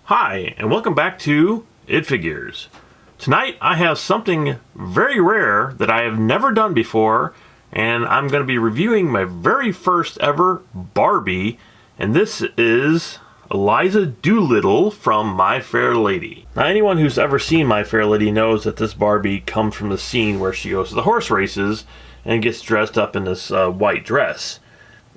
Hi, and welcome back to It Figures. Tonight I have something very rare that I have never done before, and I'm going to be reviewing my very first ever Barbie, and this is Eliza Doolittle from My Fair Lady. Now, anyone who's ever seen My Fair Lady knows that this Barbie comes from the scene where she goes to the horse races and gets dressed up in this white dress.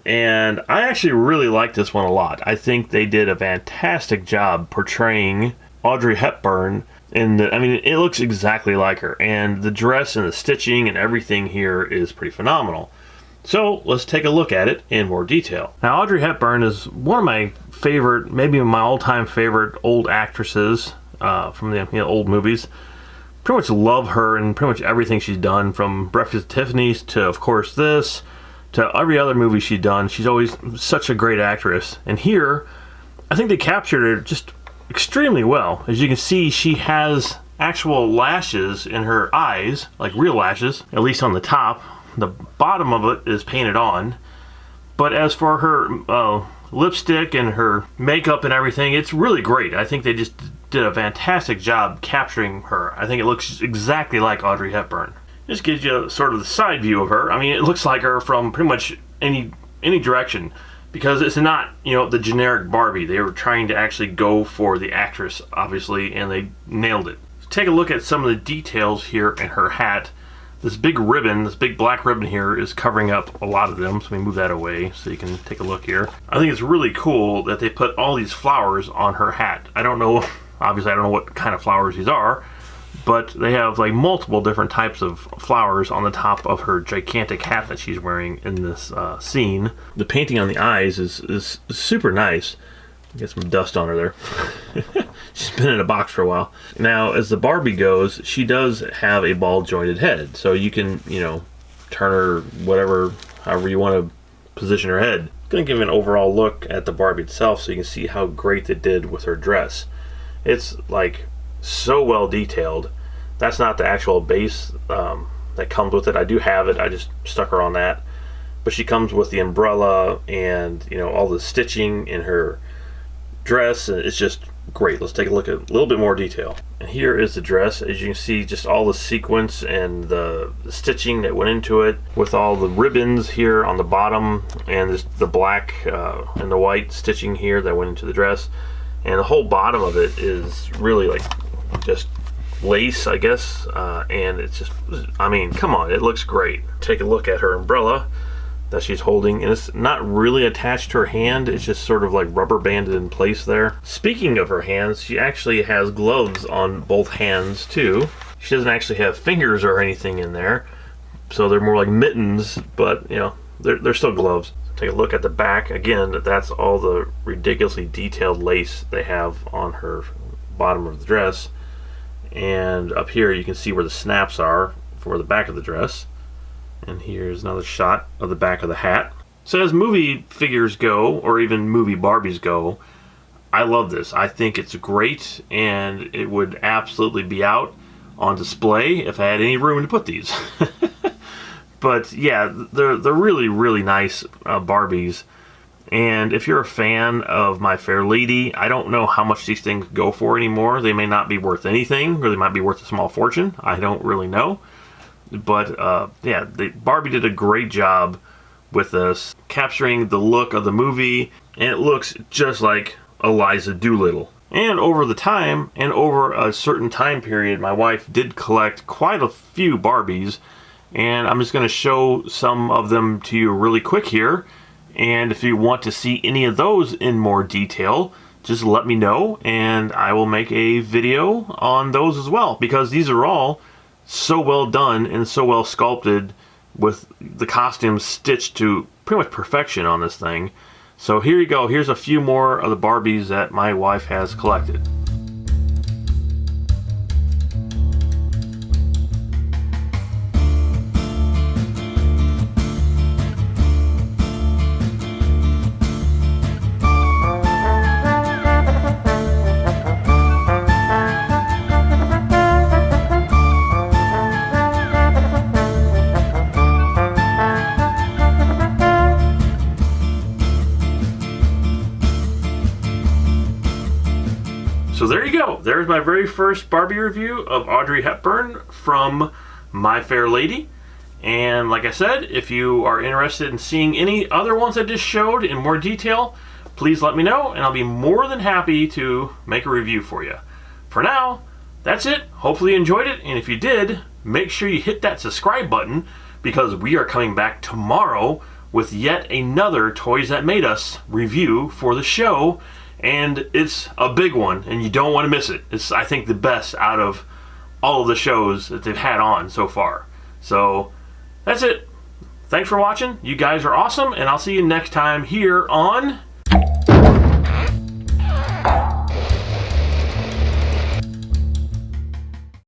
And I actually really like this one a lot. I think they did a fantastic job portraying Audrey Hepburn it looks exactly like her. And the dress and the stitching and everything here is pretty phenomenal. So let's take a look at it in more detail. Now, Audrey Hepburn is one of my favorite, maybe my all-time favorite old actresses from the old movies. Pretty much love her and pretty much everything she's done, from Breakfast at Tiffany's to, of course, this, to every other movie she's done. She's always such a great actress. And here, I think they captured her just extremely well. As you can see, she has actual lashes in her eyes, like real lashes, at least on the top. The bottom of it is painted on. But as for her lipstick and her makeup and everything, it's really great. I think they just did a fantastic job capturing her. I think it looks exactly like Audrey Hepburn. Just gives you sort of the side view of her. I mean, it looks like her from pretty much any direction, because it's not, the generic Barbie. They were trying to actually go for the actress, obviously, and they nailed it. Take a look at some of the details here in her hat. This big ribbon, this big black ribbon here, is covering up a lot of them, so let me move that away so you can take a look here. I think it's really cool that they put all these flowers on her hat. I don't know, obviously I don't know what kind of flowers these are, but they have like multiple different types of flowers on the top of her gigantic hat that she's wearing in this scene. The painting on the eyes is super nice. Get some dust on her there. She's been in a box for a while. Now, as the Barbie goes, she does have a ball jointed head, so you can, turn her however you want to position her head. I'm going to give you an overall look at the Barbie itself so you can see how great they did with her dress. It's like so well detailed. That's not the actual base that comes with it. I do have it. I just stuck her on that. But she comes with the umbrella and all the stitching in her dress. It's just great. Let's take a look at a little bit more detail. And here is the dress. As you can see, just all the sequins and the stitching that went into it, with all the ribbons here on the bottom and the black and the white stitching here that went into the dress. And the whole bottom of it is really like just lace, I guess, and it's just, come on, it looks great. Take a look at her umbrella that she's holding, and it's not really attached to her hand, it's just sort of like rubber banded in place there. Speaking of her hands, she actually has gloves on both hands too. She doesn't actually have fingers or anything in there, so they're more like mittens, but they're still gloves. Take a look at the back again. That's all the ridiculously detailed lace they have on her bottom of the dress. And up here you can see where the snaps are for the back of the dress. And here's another shot of the back of the hat. So as movie figures go, or even movie Barbies go, I love this. I think it's great, and it would absolutely be out on display if I had any room to put these. But yeah, they're really, really nice Barbies. And if you're a fan of My Fair Lady, I don't know how much these things go for anymore. They may not be worth anything, or they might be worth a small fortune. I don't really know. But yeah, Barbie did a great job with this, capturing the look of the movie, and it looks just like Eliza Doolittle. And over the time, and over a certain time period, my wife did collect quite a few Barbies, and I'm just going to show some of them to you really quick here. And if you want to see any of those in more detail, just let me know, and I will make a video on those as well, because these are all so well done and so well sculpted, with the costumes stitched to pretty much perfection on this thing. So here you go. Here's a few more of the Barbies that my wife has collected. So there you go. There's my very first Barbie review of Audrey Hepburn from My Fair Lady. And like I said, if you are interested in seeing any other ones I just showed in more detail, please let me know, and I'll be more than happy to make a review for you. For now, that's it. Hopefully you enjoyed it, and if you did, make sure you hit that subscribe button, because we are coming back tomorrow with yet another Toys That Made Us review for the show, and it's a big one, and you don't want to miss it. It's, I think, the best out of all of the shows that they've had on so far. So, that's it. Thanks for watching. You guys are awesome, and I'll see you next time here on